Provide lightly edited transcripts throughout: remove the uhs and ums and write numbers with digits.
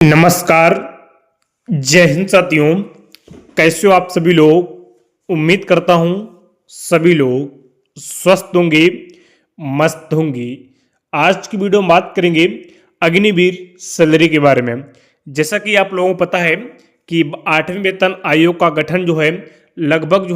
नमस्कार। जय हिंद साथियों। कैसे हो आप सभी लोग। उम्मीद करता हूँ सभी लोग स्वस्थ होंगे, मस्त होंगे। आज की वीडियो में बात करेंगे अग्निवीर सैलरी के बारे में। जैसा कि आप लोगों को पता है कि 8वें वेतन आयोग का गठन जो है लगभग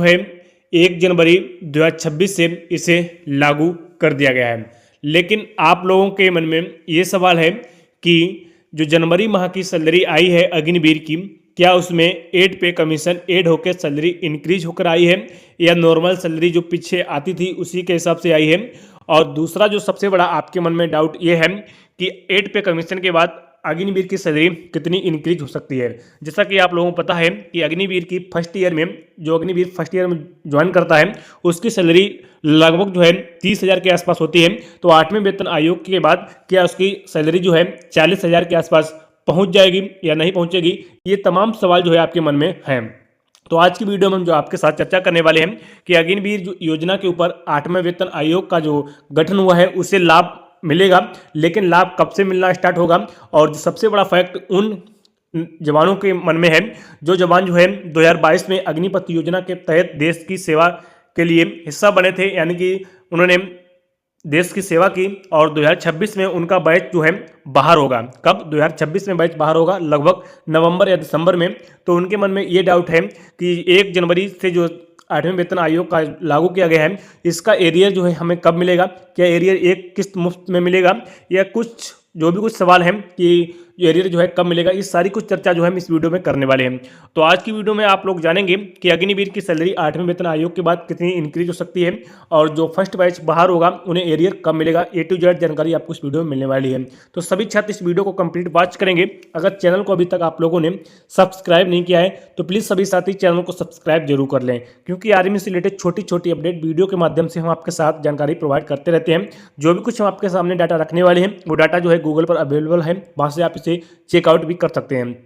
1 जनवरी 2026 से इसे लागू कर दिया गया है। लेकिन आप लोगों के मन में ये सवाल है कि जो जनवरी माह की सैलरी आई है अग्निवीर की, क्या उसमें एड पे कमीशन ऐड होकर सैलरी इंक्रीज होकर आई है या नॉर्मल सैलरी जो पीछे आती थी उसी के हिसाब से आई है। और दूसरा जो सबसे बड़ा आपके मन में डाउट ये है कि एड पे कमीशन के बाद अग्निवीर की सैलरी कितनी इंक्रीज हो सकती है। जैसा कि आप लोगों को पता है कि अग्निवीर की फर्स्ट ईयर में जो अग्निवीर फर्स्ट ईयर में ज्वाइन करता है उसकी सैलरी लगभग 30,000 के आसपास होती है। तो 8वें वेतन आयोग के बाद क्या उसकी सैलरी 40,000 के आसपास पहुंच जाएगी या नहीं पहुंचेगी, ये तमाम सवाल आपके मन में हैं। तो आज की वीडियो में हम जो आपके साथ चर्चा करने वाले हैं कि अग्निवीर जो योजना के ऊपर 8वें वेतन आयोग का जो गठन हुआ है उसे लाभ मिलेगा, लेकिन लाभ कब से मिलना स्टार्ट होगा। और सबसे बड़ा फैक्ट उन जवानों के मन में है जो जवान 2022 में अग्निपथ योजना के तहत देश की सेवा के लिए हिस्सा बने थे, यानी कि उन्होंने देश की सेवा की। और 2026 में उनका बैच बाहर होगा। कब 2026 में बैच बाहर होगा? लगभग नवंबर या दिसंबर में। तो उनके मन में ये डाउट है कि 1 जनवरी से जो 8वें वेतन आयोग का लागू किया गया है इसका एरियर हमें कब मिलेगा। क्या एरियर एक किस्त मुफ्त में मिलेगा या कुछ जो भी कुछ सवाल हैं कि एरियर कब मिलेगा, इस सारी कुछ चर्चा हम इस वीडियो में करने वाले हैं। तो आज की वीडियो में आप लोग जानेंगे कि अग्निवीर की सैलरी 8वें वेतन आयोग के बाद कितनी इंक्रीज हो सकती है और जो फर्स्ट बैच बाहर होगा उन्हें एरियर कब मिलेगा। ए टू जेड जानकारी आपको इस वीडियो में मिलने वाली है। तो सभी छात्र इस वीडियो को कंप्लीट वॉच करेंगे। अगर चैनल को अभी तक आप लोगों ने सब्सक्राइब नहीं किया है तो प्लीज़ सभी साथी चैनल को सब्सक्राइब जरूर कर लें, क्योंकि आर्मी से रिलेटेड छोटी छोटी अपडेट वीडियो के माध्यम से हम आपके साथ जानकारी प्रोवाइड करते रहते हैं। जो भी कुछ हम आपके सामने डाटा रखने वाले हैं वो डाटा गूगल पर अवेलेबल है, वहाँ से आप इसे चेकआउट भी कर सकते हैं।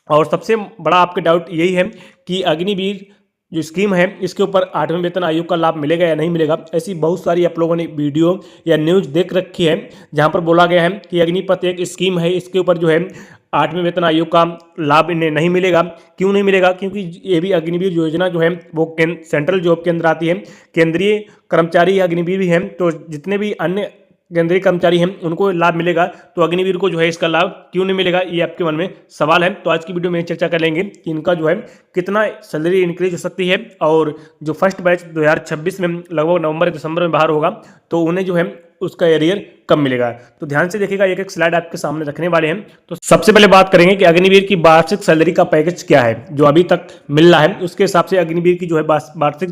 और सबसे बड़ा आपके डाउट यही है कि अग्निवीर जो स्कीम है इसके ऊपर 8वें वेतन आयोग का लाभ मिलेगा या नहीं मिलेगा। ऐसी बहुत सारी आप लोगों ने वीडियो या न्यूज़ देख रखी है जहां पर बोला गया है कि अग्निपथ एक स्कीम है, इसके ऊपर 8वें वेतन आयोग का लाभ इन्हें नहीं मिलेगा। क्यों नहीं मिलेगा? क्योंकि ये भी अग्निवीर योजना वो सेंट्रल जॉब के अंदर आती है। केंद्रीय कर्मचारी अग्निवीर भी हैं, तो जितने भी अन्य केंद्रीय कर्मचारी हैं उनको लाभ मिलेगा, तो अग्निवीर को इसका लाभ क्यों नहीं मिलेगा, ये आपके मन में सवाल है। तो आज की वीडियो में चर्चा कर लेंगे कि इनका कितना सैलरी इंक्रीज हो सकती है और जो फर्स्ट बैच 2026 में लगभग नवंबर दिसंबर में बाहर होगा तो उन्हें उसका एरियर कब मिलेगा। तो ध्यान से देखिएगा, एक एक स्लाइड आपके सामने रखने वाले हैं। तो सबसे पहले बात करेंगे कि अग्निवीर की वार्षिक सैलरी का पैकेज क्या है जो अभी तक मिल रहा है, उसके हिसाब से अग्निवीर की वार्षिक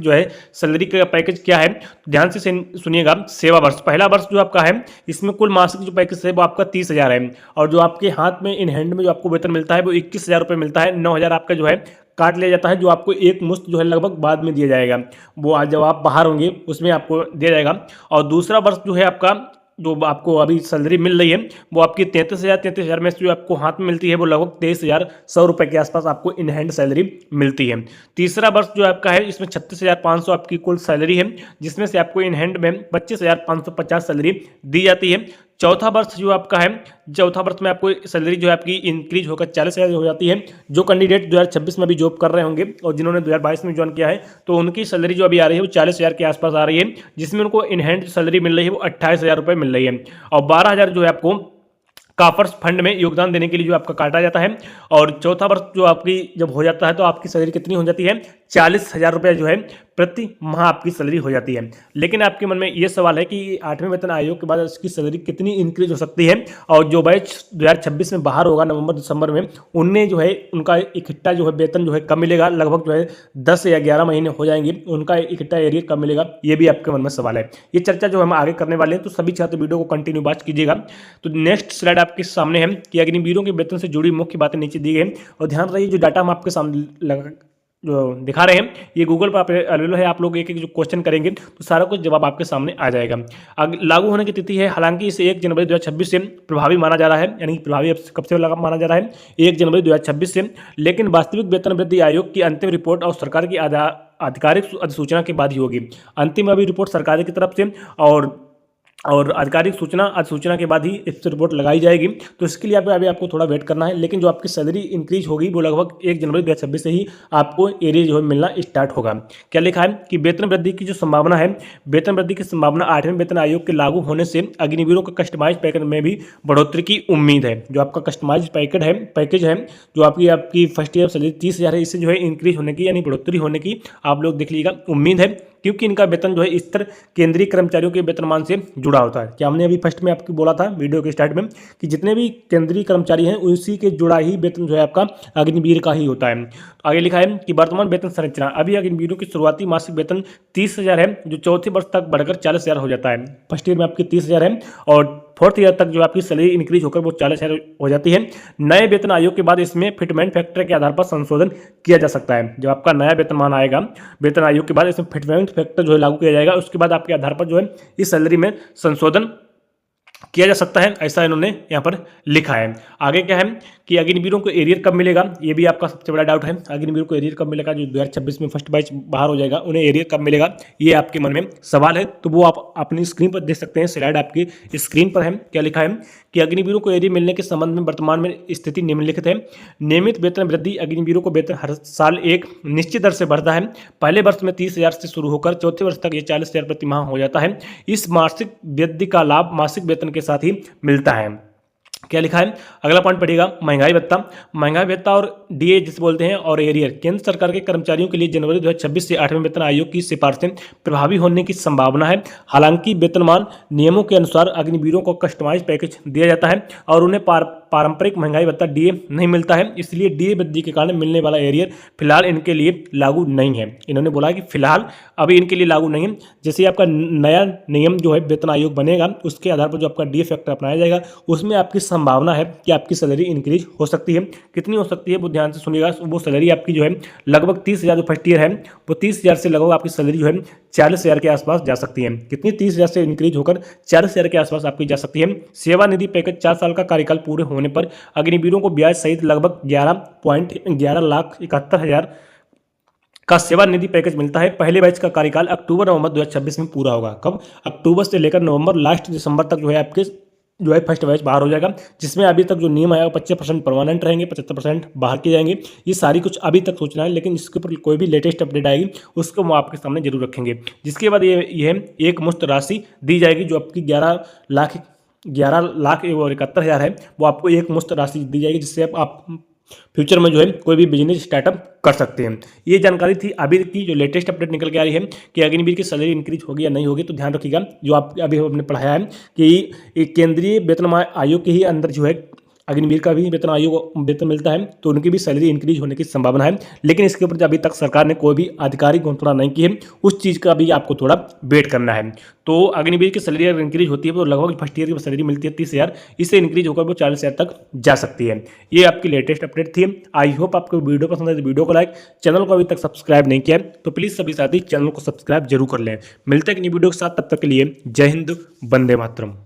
सैलरी का पैकेज क्या है। तो ध्यान से सुनिएगा। सेवा वर्ष, पहला वर्ष जो आपका है इसमें कुल मासिक जो पैकेज है वो आपका 30,000 है और जो आपके हाथ में इन हैंड में जो आपको वेतन मिलता है वो 21,000 रुपये मिलता है। 9,000 आपका काट लिया जाता है, जो आपको एक मुश्त लगभग बाद में दिया जाएगा। वो आज जब आप बाहर होंगे उसमें आपको दिया जाएगा। और दूसरा वर्ष आपका जो आपको अभी सैलरी मिल रही है वो आपकी 33,000 में से जो आपको हाथ में मिलती है वो लगभग 23,100 रुपये के आसपास आपको इन हैंड सैलरी मिलती है। तीसरा वर्ष जो आपका है इसमें 36,500 आपकी कुल सैलरी है, जिसमें से आपको इन हैंड में 25,550 सैलरी दी जाती है। चौथा वर्ष जो आपका है, चौथा वर्ष में आपको सैलरी आपकी इंक्रीज होकर 40,000 हो जाती है। जो कैंडिडेट 2026 में अभी जॉब कर रहे होंगे और जिन्होंने 2022 में ज्वाइन किया है तो उनकी सैलरी जो अभी आ रही है वो 40,000 के आसपास आ रही है, जिसमें उनको इन हैंड सैलरी मिल रही है वो 28,000 रुपये मिल रही है। और 12,000 आपको काफर्स फंड में योगदान देने के लिए आपका काटा जाता है। और चौथा वर्ष जो आपकी जब हो जाता है तो आपकी सैलरी कितनी हो जाती है? 40,000 रुपये प्रति माह आपकी सैलरी हो जाती है। लेकिन आपके मन में ये सवाल है कि 8वें वेतन आयोग के बाद इसकी सैलरी कितनी इंक्रीज हो सकती है और जो बैच 2026 में बाहर होगा नवंबर दिसंबर में उनमें उनका इकट्ठा वेतन कब मिलेगा। लगभग 10 या 11 महीने हो जाएंगे, उनका इकट्ठा एरियर कब मिलेगा, ये भी आपके मन में सवाल है। ये चर्चा हम आगे करने वाले हैं, तो सभी छात्र वीडियो को कंटिन्यू वॉच कीजिएगा। तो नेक्स्ट स्लाइड आपके सामने है कि अग्निवीरों के वेतन से जुड़ी मुख्य बातें नीचे दी गई। और ध्यान रहिए जो डाटा हम आपके सामने जो दिखा रहे हैं ये गूगल पर अवेलेबल है। आप लोग एक एक जो क्वेश्चन करेंगे तो सारा कुछ जवाब आपके सामने आ जाएगा। लागू होने की तिथि है, हालांकि इसे 1 जनवरी 2026 से प्रभावी माना जा रहा है, यानी कि प्रभावी कब से लगा माना जा रहा है? 1 जनवरी 2026 से। लेकिन वास्तविक वेतन वृद्धि आयोग की अंतिम रिपोर्ट और सरकार की आधिकारिक अधिसूचना के बाद ही होगी। अंतिम अभी रिपोर्ट सरकार की तरफ से और और आधिकारिक सूचना अधिसूचना के बाद ही इस पर रिपोर्ट लगाई जाएगी। तो इसके लिए अभी आपको थोड़ा वेट करना है, लेकिन जो आपकी सैलरी इंक्रीज होगी वो लगभग 1 जनवरी 2026 से ही आपको एरिया जो है मिलना स्टार्ट होगा। क्या लिखा है कि वेतन वृद्धि की जो संभावना है, वेतन वृद्धि की संभावना 8वें वेतन आयोग के लागू होने से अग्निवीरों के कस्टमाइज पैकेज में भी बढ़ोतरी की उम्मीद है। जो आपका कस्टमाइज पैकेज है, जो आपकी फर्स्ट ईयर सैलरी 30,000 है, इससे जो है इंक्रीज होने की यानी बढ़ोतरी होने की आप लोग देख लीजिएगा उम्मीद है, क्योंकि इनका वेतन जो है स्तर केंद्रीय कर्मचारियों के वेतनमान से जुड़ा होता है। क्या हमने अभी फर्स्ट में आपको बोला था वीडियो के स्टार्ट में कि जितने भी केंद्रीय कर्मचारी हैं उसी के जुड़ा ही वेतन जो है आपका अग्निवीर का ही होता है। तो आगे लिखा है कि वर्तमान वेतन संरचना, अभी अग्निवीरों की शुरुआती मासिक वेतन 30,000 है, जो चौथे वर्ष तक बढ़कर 40,000 हो जाता है। फर्स्ट ईयर में आपकी 30,000 है और फोर्थ ईयर तक जो आपकी सैलरी इंक्रीज होकर वो 40,000 हो जाती है। नए वेतन आयोग के बाद इसमें फिटमेंट फैक्टर के आधार पर संशोधन किया जा सकता है। जब आपका नया वेतनमान आएगा वेतन आयोग के बाद, इसमें फिटमेंट फैक्टर जो है लागू किया जाएगा, उसके बाद आपके आधार पर जो है इस सैलरी में संशोधन किया जा सकता है, ऐसा इन्होंने यहाँ पर लिखा है। आगे क्या है कि अग्निवीरों को एरियर कब मिलेगा, ये भी आपका सबसे बड़ा डाउट है। अग्निवीरों को एरियर कब मिलेगा, जो 2026 में फर्स्ट बैच बाहर हो जाएगा उन्हें एरियर कब मिलेगा, ये आपके मन में सवाल है। तो वो आप अपनी स्क्रीन पर देख सकते हैं, स्लाइड आपकी स्क्रीन पर है। क्या लिखा है कि अग्निवीरों को एरियर मिलने के संबंध में वर्तमान में स्थिति निम्नलिखित है। नियमित वेतन वृद्धि, अग्निवीरों को वेतन हर साल एक निश्चित दर से बढ़ता है। पहले वर्ष में 30,000 से शुरू होकर चौथे वर्ष तक ये 40,000 प्रति माह हो जाता है। इस मासिक वृद्धि का लाभ मासिक वेतन के साथ ही मिलता है। क्या लिखा है, अगला पॉइंट पढ़िएगा, महंगाई भत्ता। महंगाई भत्ता और डीए जिसे बोलते हैं और एरियर केंद्र सरकार के कर्मचारियों के लिए जनवरी 2026 से 8वें वेतन आयोग की सिफारिशें प्रभावी होने की संभावना है। हालांकि वेतनमान नियमों के अनुसार अग्निवीरों को कस्टमाइज पैकेज दिया जाता है और उन्हें पारंपरिक महंगाई भत्ता डीए नहीं मिलता है, इसलिए डीए वृद्धि के कारण मिलने वाला एरियर फिलहाल इनके लिए लागू नहीं है। इन्होंने बोला कि फिलहाल अभी इनके लिए लागू नहीं है। जैसे आपका नया नियम जो है वेतन आयोग बनेगा, उसके आधार पर जो आपका डीए फैक्टर अपनाया जाएगा, उसमें आपकी संभावना है कि आपकी सैलरी इंक्रीज हो सकती है। कितनी हो सकती है वो ध्यान से सुनिएगा। वो सैलरी आपकी जो है लगभग 30,000 जो फर्स्ट ईयर है, वो 30,000 से लगभग आपकी सैलरी जो है 40,000 के आसपास जा सकती है। कितनी, 30,000 से इंक्रीज होकर 40,000 के आसपास आपकी जा सकती है। सेवानिधि पैकेज 4 साल का कार्यकाल पूरे होने पर अग्निवीरों को ब्याज सहित लगभग 11,71,000 का सेवानिधि पैकेज मिलता है। पहले बैच का कार्यकाल अक्टूबर-नवंबर 2026 में पूरा होगा। कब, अक्टूबर से लेकर नवंबर लास्ट दिसंबर तक जो है आपके जो है फर्स्ट बैच बाहर हो जाएगा, जिसमें अभी तक जो नियम आया वो 25% परमानेंट रहेंगे, 75% बाहर किए जाएंगे। ये सारी कुछ अभी तक सूचना है, लेकिन इसके ऊपर कोई भी लेटेस्ट अपडेट आएगी उसको हम आपके सामने जरूर रखेंगे। जिसके बाद ये एक मुश्त राशि दी जाएगी, जो आपकी 11,71,000 है, वो आपको एक मुश्त राशि दी जाएगी, जिससे आप फ्यूचर में जो है कोई भी बिजनेस स्टार्टअप कर सकते हैं। ये जानकारी थी अभी की जो लेटेस्ट अपडेट निकल के आ रही है कि अग्निवीर की सैलरी इंक्रीज होगी या नहीं होगी। तो ध्यान रखिएगा, जो आप अभी हमने पढ़ाया है कि केंद्रीय वेतन आयोग के ही अंदर जो है अग्निवीर का भी वेतन मिलता है, तो उनकी भी सैलरी इंक्रीज होने की संभावना है। लेकिन इसके ऊपर अभी तक सरकार ने कोई भी आधिकारिक घोषणा नहीं की है, उस चीज़ का भी आपको थोड़ा वेट करना है। तो अग्निवीर की सैलरी अगर इंक्रीज होती है तो लगभग फर्स्ट ईयर की सैलरी मिलती है 30,000, इससे इंक्रीज होकर वो 40,000 तक जा सकती है। ये आपकी लेटेस्ट अपडेट थी। आई होप आपको वीडियो पसंद है तो वीडियो को लाइक, चैनल को अभी तक सब्सक्राइब नहीं किया तो प्लीज़ सभी साथी चैनल को सब्सक्राइब जरूर कर लें। मिलते हैं एक नई वीडियो के साथ, तब तक के लिए जय हिंद, वंदे मातरम।